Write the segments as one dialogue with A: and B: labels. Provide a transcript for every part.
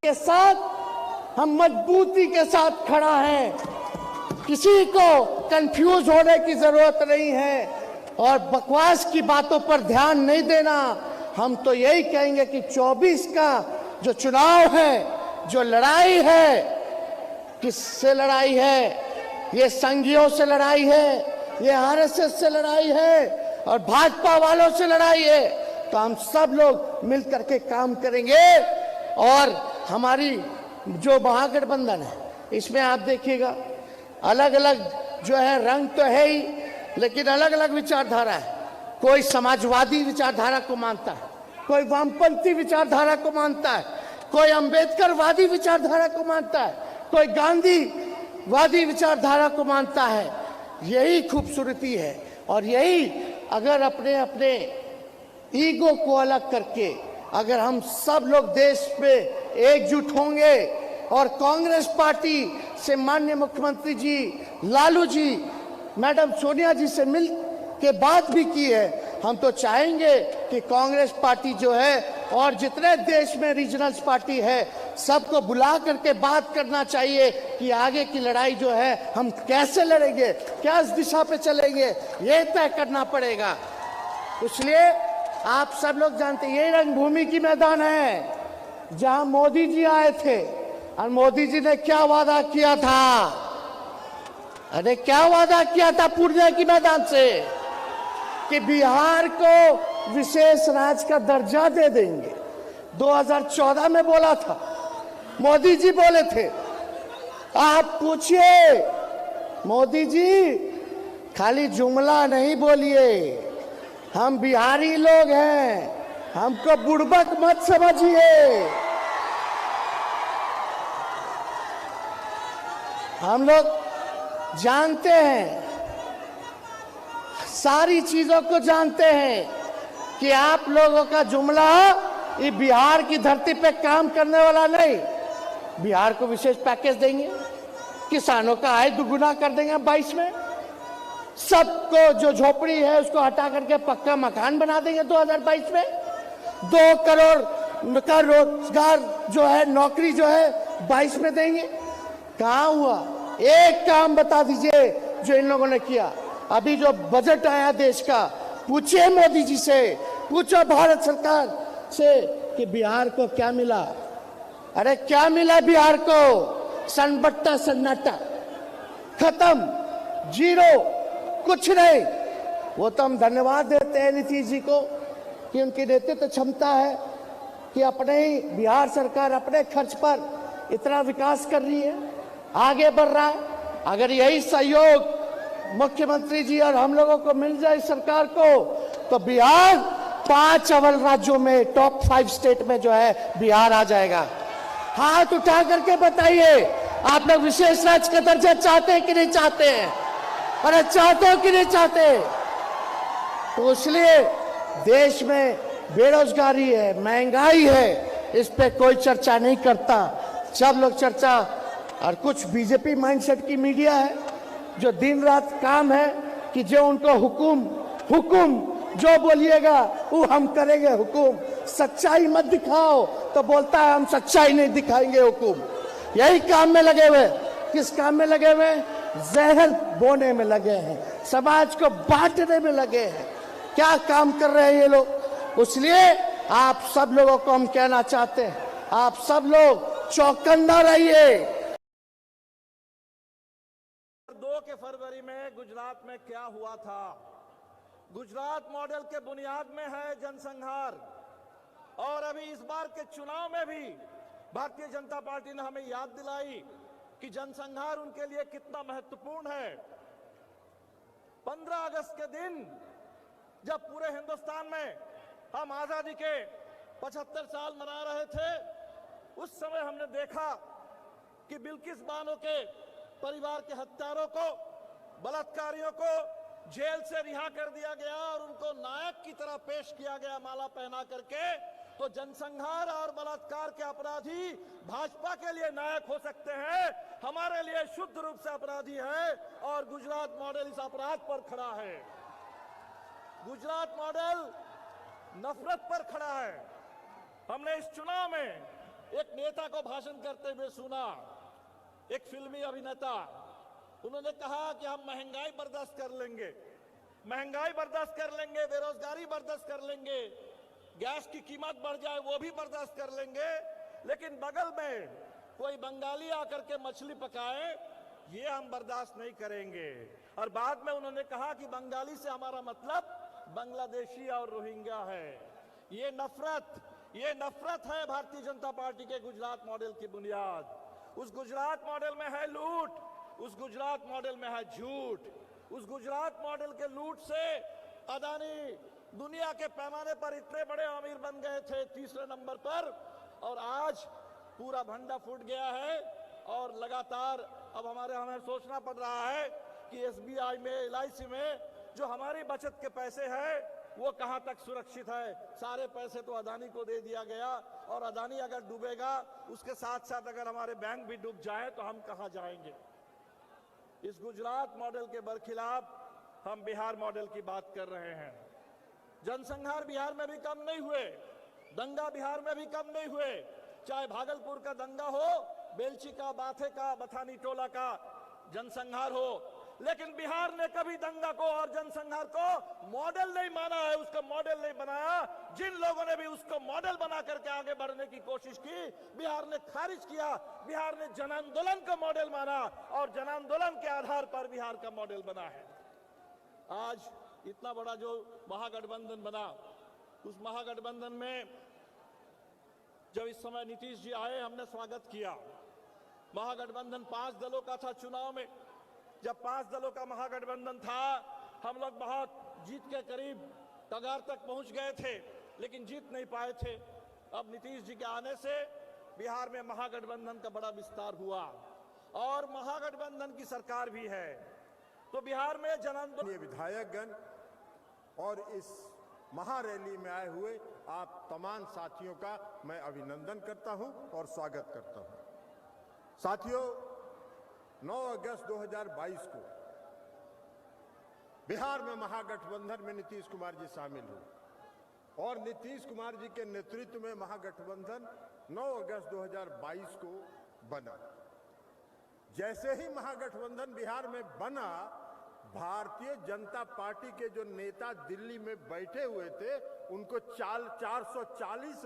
A: के साथ हम मजबूती के साथ खड़ा है। किसी को कंफ्यूज होने की जरूरत नहीं है और बकवास की बातों पर ध्यान नहीं देना। हम तो यही कहेंगे कि 24 का जो चुनाव है, जो लड़ाई है, किससे लड़ाई है? ये संघियों से लड़ाई है, ये आरएसएस से लड़ाई है और भाजपा वालों से लड़ाई है। तो हम सब लोग मिलकर के काम करेंगे और हमारी जो महागठबंधन है इसमें आप देखिएगा अलग अलग जो है रंग तो है ही, लेकिन अलग अलग विचारधारा है। कोई समाजवादी विचारधारा को मानता है, कोई वामपंथी विचारधारा को मानता है, कोई अंबेडकरवादी विचारधारा को मानता है, कोई गांधीवादी विचारधारा को मानता है। यही खूबसूरती है और यही अगर अपने अपने ईगो को अलग करके अगर हम सब लोग देश में एकजुट होंगे और कांग्रेस पार्टी से माननीय मुख्यमंत्री जी, लालू जी, मैडम सोनिया जी से मिल के बात भी की है। हम तो चाहेंगे कि कांग्रेस पार्टी जो है और जितने देश में रीजनल पार्टी है सबको बुला करके बात करना चाहिए कि आगे की लड़ाई जो है हम कैसे लड़ेंगे, क्या इस दिशा पे चलेंगे, ये तय करना पड़ेगा। इसलिए आप सब लोग जानते हैं ये रंगभूमि की मैदान है जहां मोदी जी आए थे और मोदी जी ने क्या वादा किया था? अरे क्या वादा किया था पूर्णिया की मैदान से कि बिहार को विशेष राज्य का दर्जा दे देंगे। 2014 में बोला था, मोदी जी बोले थे। आप पूछिए मोदी जी, खाली जुमला नहीं बोलिए। हम बिहारी लोग हैं, हमको बुड़बक मत समझिए। हम लोग जानते हैं, सारी चीजों को जानते हैं कि आप लोगों का जुमला ये बिहार की धरती पे काम करने वाला नहीं। बिहार को विशेष पैकेज देंगे, किसानों का आय दुगुना कर देंगे 22 में, सबको जो झोपड़ी है उसको हटा करके पक्का मकान बना देंगे 2022 में, 2 करोड़ का रोजगार जो है, नौकरी जो है 22 में देंगे। कहाँ हुआ? एक काम बता दीजिए जो इन लोगों ने किया। अभी जो बजट आया देश का, पूछिए मोदी जी से, पूछो भारत सरकार से कि बिहार को क्या मिला। अरे क्या मिला बिहार को? सन्नाटा सन्नाटा, खत्म, जीरो, कुछ नहीं। वो तो हम धन्यवाद देते हैं नीतीश जी को कि उनकी नेतृत्व क्षमता है कि अपने ही बिहार सरकार अपने खर्च पर इतना विकास कर रही है, आगे बढ़ रहा है। अगर यही सहयोग मुख्यमंत्री जी और हम लोगों को मिल जाए सरकार को तो बिहार 5 अव्वल राज्यों में, टॉप 5 स्टेट में जो है बिहार आ जाएगा। हाथ उठा करके बताइए, आप लोग विशेष राज्य का दर्जा चाहते हैं कि नहीं चाहते हैं? अरे चाहते हो कि नहीं चाहते? तो इसलिए देश में बेरोजगारी है, महंगाई है, इस पे कोई चर्चा नहीं करता। सब लोग चर्चा, और कुछ बीजेपी माइंडसेट की मीडिया है जो दिन रात काम है कि जो उनको हुकुम जो बोलिएगा वो हम करेंगे हुकुम। सच्चाई मत दिखाओ तो बोलता है हम सच्चाई नहीं दिखाएंगे हुकुम। यही काम में लगे हुए। किस काम में लगे हुए? जहर बोने में लगे हैं, समाज को बांटने में लगे हैं। क्या काम कर रहे हैं ये लोग? इसलिए आप सब लोगों को हम कहना चाहते हैं, आप सब लोग चौकन्ना रहिए।
B: 2 के फरवरी में गुजरात में क्या हुआ था? गुजरात मॉडल के बुनियाद में है जनसंहार, और अभी इस बार के चुनाव में भी भारतीय जनता पार्टी ने हमें याद दिलाई कि जनसंहार उनके लिए कितना महत्वपूर्ण है। 15 अगस्त के दिन जब पूरे हिंदुस्तान में हम आजादी के 75 साल मना रहे थे, उस समय हमने देखा कि बिल्किस बानो के परिवार के हत्यारों को, बलात्कारियों को जेल से रिहा कर दिया गया और उनको नायक की तरह पेश किया गया माला पहना करके। तो जनसंहार और बलात्कार के अपराधी भाजपा के लिए नायक हो सकते हैं, हमारे लिए शुद्ध रूप से अपराधी है, और गुजरात मॉडल इस अपराध पर खड़ा है। गुजरात मॉडल नफरत पर खड़ा है। हमने इस चुनाव में एक नेता को भाषण करते हुए सुना, एक फिल्मी अभिनेता। उन्होंने कहा कि हम महंगाई बर्दाश्त कर लेंगे, महंगाई बर्दाश्त कर लेंगे, बेरोजगारी बर्दाश्त कर लेंगे, गैस की कीमत बढ़ जाए वो भी बर्दाश्त कर लेंगे, लेकिन बगल में कोई बंगाली आकर के मछली पकाए ये हम बर्दाश्त नहीं करेंगे। और बाद में उन्होंने कहा कि बंगाली से हमारा मतलब बांग्लादेशी और रोहिंग्या है। ये नफरत है भारतीय जनता पार्टी के गुजरात मॉडल की बुनियाद। उस गुजरात मॉडल में है लूट, उस गुजरात मॉडल में है झूठ, उस गुजरात मॉडल के लूट से अदानी दुनिया के पैमाने पर इतने बड़े अमीर बन गए थे, तीसरे नंबर पर, और आज पूरा भंडा फूट गया है। और लगातार अब हमें सोचना पड़ रहा है कि एसबीआई में, एलआईसी में जो हमारी बचत के पैसे हैं वो कहां तक सुरक्षित है। सारे पैसे तो अदानी को दे दिया गया, और अदानी अगर डूबेगा उसके साथ साथ अगर हमारे बैंक भी डूब जाए तो हम कहां जाएंगे। इस गुजरात मॉडल के बरखिलाफ हम बिहार मॉडल की बात कर रहे हैं। जनसंहार बिहार में भी कम नहीं हुए, दंगा बिहार में भी कम नहीं हुए, चाहे भागलपुर का दंगा हो, बेलची का, बाथे का, बथानी टोला का जनसंहार हो, लेकिन बिहार ने कभी दंगा को और जनसंहार को मॉडल नहीं माना है, उसका मॉडल नहीं बनाया। जिन लोगों ने भी उसको मॉडल बना करके आगे बढ़ने की कोशिश की, बिहार ने खारिज किया। बिहार ने जन आंदोलन का मॉडल माना और जन आंदोलन के आधार पर बिहार का मॉडल बना है। आज इतना बड़ा जो महागठबंधन बना, उस महागठबंधन में जब इस समय नीतीश जी आए, हमने स्वागत किया। महागठबंधन 5 दलों का था चुनाव में। जब 5 दलों का महागठबंधन था, हम लोग बहुत जीत के करीब कगार तक पहुंच गए थे, लेकिन जीत नहीं पाए थे। अब नीतीश जी के आने से बिहार में महागठबंधन का बड़ा विस्तार हुआ और महागठबंधन की सरकार भी है। तो बिहार में जन आंदोलन,
C: विधायकगण और इस महारैली में आए हुए आप तमाम साथियों का मैं अभिनंदन करता हूं और स्वागत करता हूं। साथियों, 9 अगस्त 2022 को बिहार में महागठबंधन में नीतीश कुमार जी शामिल हुए और नीतीश कुमार जी के नेतृत्व में महागठबंधन 9 अगस्त 2022 को बना। जैसे ही महागठबंधन बिहार में बना, भारतीय जनता पार्टी के जो नेता दिल्ली में बैठे हुए थे, उनको 440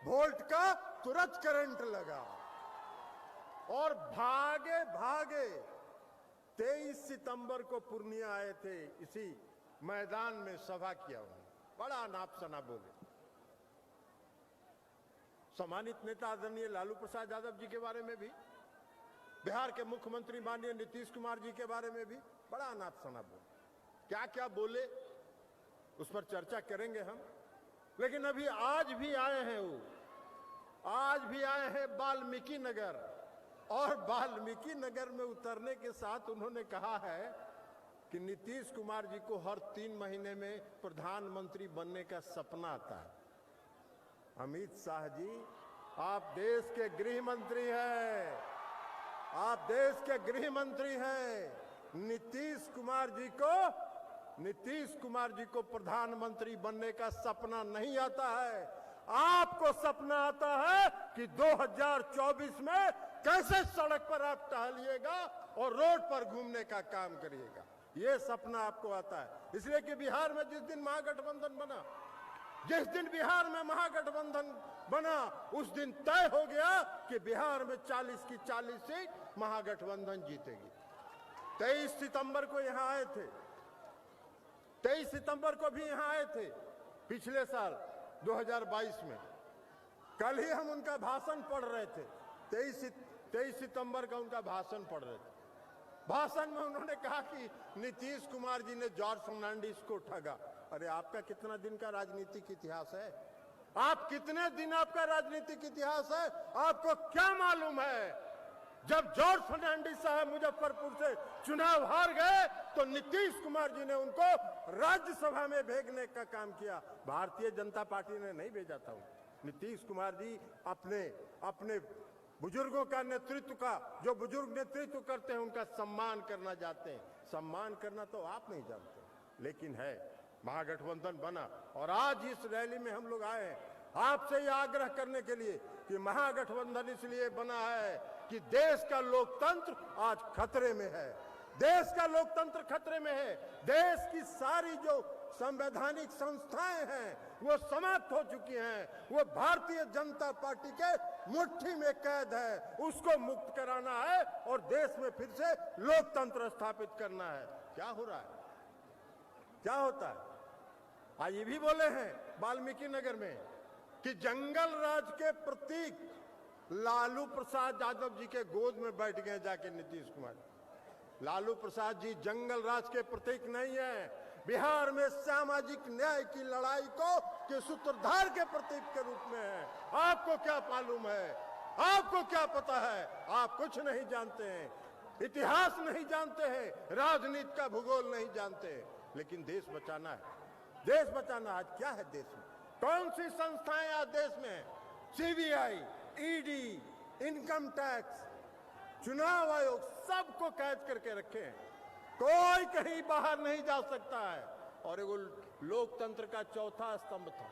C: वोल्ट का तुरंत करंट लगा और भागे 23 सितंबर को पूर्णिया आए थे। इसी मैदान में सभा किया उन्होंने, बड़ा अनाप शनाप बोले। सम्मानित नेता आदरणीय लालू प्रसाद यादव जी के बारे में भी, बिहार के मुख्यमंत्री माननीय नीतीश कुमार जी के बारे में भी बड़ा अनाप शनाप बोले। क्या क्या बोले उस पर चर्चा करेंगे हम, लेकिन अभी आज भी आए हैं वो, आज भी आए हैं वाल्मीकि नगर, और वाल्मीकि नगर में उतरने के साथ उन्होंने कहा है कि नीतीश कुमार जी को हर 3 महीने में प्रधानमंत्री बनने का सपना आता है। अमित शाह जी, आप देश के गृह मंत्री हैं, आप देश के गृह मंत्री हैं। नीतीश कुमार जी को प्रधानमंत्री बनने का सपना नहीं आता है। आपको सपना आता है कि 2024 में कैसे सड़क पर आप टहलिएगा और रोड पर घूमने का काम करिएगा। ये सपना आपको आता है। इसलिए कि बिहार में जिस दिन महागठबंधन बना, जिस दिन बिहार में महागठबंधन बना, उस दिन तय हो गया कि बिहार में 40 की 40 सीट महागठबंधन जीतेगी। 23 सितंबर को यहां आए थे, 23 सितंबर को भी यहां आए थे पिछले साल 2022 में। कल ही हम उनका भाषण पढ़ रहे थे, 23 सितंबर का उनका भाषण पढ़ रहे थे। भाषण में उन्होंने कहा कि नीतीश कुमार जी ने जॉर्ज फर्नांडिस को ठगा। अरे आपका कितना दिन का राजनीतिक इतिहास है? आप कितने दिन आपका राजनीतिक इतिहास है? आपको क्या मालूम है? जब जॉर्ज फर्नांडिस साहब मुजफ्फरपुर से चुनाव हार गए तो नीतीश कुमार जी ने उनको राज्यसभा में भेजने का काम किया। भारतीय जनता पार्टी ने नहीं भेजा था। नीतीश कुमार जी अपने बुजुर्गों का नेतृत्व का, जो बुजुर्ग नेतृत्व करते हैं उनका सम्मान करना चाहते हैं। सम्मान करना तो आप नहीं जानते, लेकिन है। महागठबंधन बना और आज इस रैली में हम लोग आए हैं। आपसे यह आग्रह करने के लिए कि महागठबंधन इसलिए बना है कि देश का लोकतंत्र आज खतरे में है। देश का लोकतंत्र खतरे में है। देश की सारी जो संवैधानिक संस्थाएं हैं वो समाप्त हो चुकी हैं। वो भारतीय जनता पार्टी के मुट्ठी में कैद है। उसको मुक्त कराना है और देश में फिर से लोकतंत्र स्थापित करना है। क्या हो रहा है? क्या होता है? आज ये भी बोले हैं वाल्मीकि नगर में कि जंगल राज के प्रतीक लालू प्रसाद यादव जी के गोद में बैठ गए जाके नीतीश कुमार। लालू प्रसाद जी जंगल राज के प्रतीक नहीं है। बिहार में सामाजिक न्याय की लड़ाई के सूत्रधार के प्रतीक के रूप में है। आपको क्या मालूम है? आपको क्या पता है? आप कुछ नहीं जानते हैं, इतिहास नहीं जानते हैं, राजनीति का भूगोल नहीं जानते। लेकिन देश बचाना है। देश बचाना आज क्या है देश में? कौन सी संस्थाएं आज देश में? सीबीआई, ईडी, इनकम टैक्स, चुनाव आयोग, सबको कैद करके रखे हैं। कोई कहीं बाहर नहीं जा सकता है। और वो लोकतंत्र का चौथा स्तंभ था।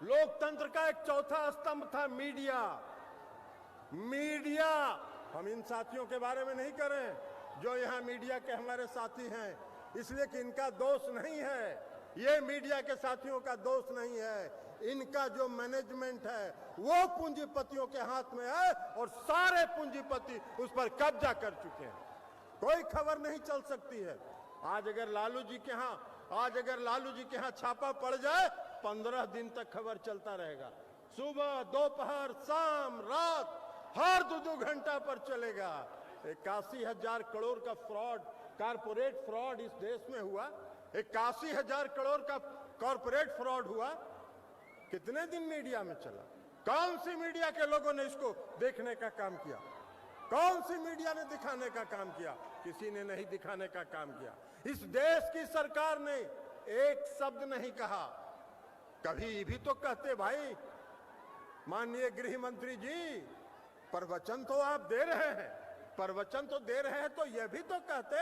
C: लोकतंत्र का एक चौथा स्तंभ था मीडिया। मीडिया, हम इन साथियों के बारे में नहीं कर रहे हैं जो यहां मीडिया के हमारे साथी हैं, इसलिए कि इनका दोष नहीं है। ये मीडिया के साथियों का दोष नहीं है। इनका जो मैनेजमेंट है वो पूंजीपतियों के हाथ में है और सारे पूंजीपति उस पर कब्जा कर चुके हैं। कोई खबर नहीं चल सकती है। आज अगर लालू जी के यहाँ छापा पड़ जाए 15 दिन तक खबर चलता रहेगा। सुबह, दोपहर, शाम, रात, हर 2-2 घंटा पर चलेगा। 81,000 करोड़ का फ्रॉड, कारपोरेट फ्रॉड इस देश में हुआ। 81,000 करोड़ का कॉर्पोरेट फ्रॉड हुआ। कितने दिन मीडिया में चला? कौन सी मीडिया के लोगों ने इसको देखने का काम किया? कौन सी मीडिया ने दिखाने का काम किया? किसी ने नहीं दिखाने का काम किया। इस देश की सरकार ने एक शब्द नहीं कहा। कभी भी तो कहते भाई माननीय गृह मंत्री जी, प्रवचन तो आप दे रहे हैं, प्रवचन तो दे रहे हैं, तो यह भी तो कहते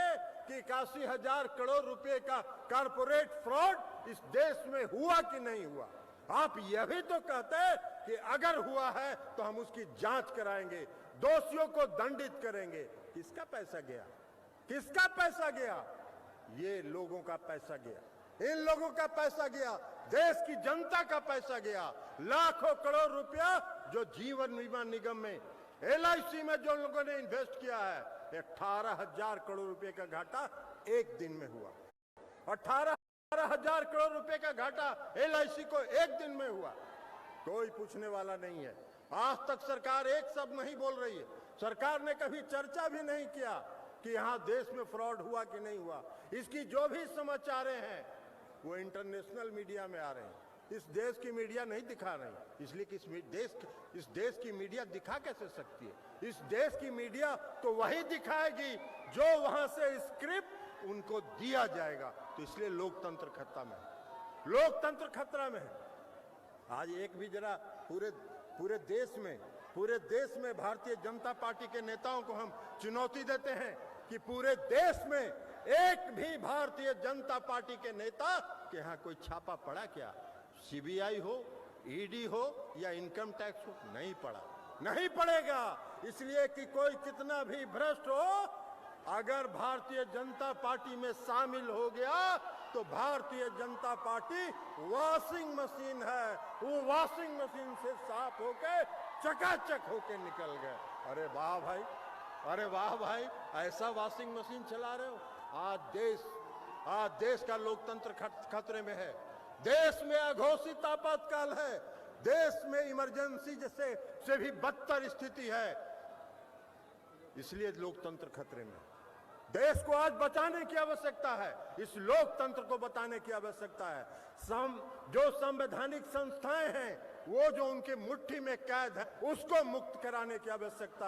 C: कि 81,000 करोड़ रुपए का कारपोरेट फ्रॉड इस देश में हुआ कि नहीं हुआ। आप यह भी तो कहते कि अगर हुआ है तो हम उसकी जांच कराएंगे, दोषियों को दंडित करेंगे। किसका पैसा गया? किसका पैसा गया? ये लोगों का पैसा गया। इन लोगों का पैसा गया। देश की जनता का पैसा गया। लाखों करोड़ रुपया जो जीवन बीमा निगम में, LIC में जो लोगों ने इन्वेस्ट किया है, 18,000 करोड़ रुपए का घाटा एक दिन में हुआ। 18,000 करोड़ रुपए का घाटा LIC को एक दिन में हुआ। कोई पूछने वाला नहीं है। आज तक सरकार एक शब्द नहीं बोल रही है। सरकार ने कभी चर्चा भी नहीं किया कि यहां देश में फ्रॉड हुआ कि नहीं हुआ। इसकी जो भी समाचारें हैं वो इंटरनेशनल मीडिया में आ रहे हैं। इस देश की मीडिया नहीं दिखा रही, इसलिए कि इस देश की मीडिया दिखा कैसे सकती है? इस देश की मीडिया तो वही दिखाएगी जो वहां से स्क्रिप्ट उनको दिया जाएगा। तो इसलिए लोकतंत्र खतरा में है। लोकतंत्र खतरा में है। आज एक भी जरा पूरे देश में भारतीय जनता पार्टी के नेताओं को हम चुनौती देते हैं कि पूरे देश में एक भी भारतीय जनता पार्टी के नेता के यहाँ कोई छापा पड़ा क्या? CBI हो, ED हो या इनकम टैक्स हो, नहीं पड़ा, नहीं पड़ेगा। इसलिए कि कोई कितना भी भ्रष्ट हो, अगर भारतीय जनता पार्टी में शामिल हो गया तो Bharatiya Janata party washing machine है। वो वॉशिंग मशीन से साफ होके चकाचक होके निकल गए। अरे वाह भाई, अरे वाह भाई, ऐसा वॉशिंग मशीन चला रहे हो। आज देश का लोकतंत्र खतरे में है। देश में अघोषित आपातकाल है। देश में इमरजेंसी से भी बदतर स्थिति है। इसलिए लोकतंत्र खतरे में। देश को आज बचाने की आवश्यकता है। इस लोकतंत्र को बचाने की आवश्यकता है। जो संवैधानिक संस्थाएं हैं वो जो उनके मुट्ठी में कैद है उसको मुक्त कराने की आवश्यकता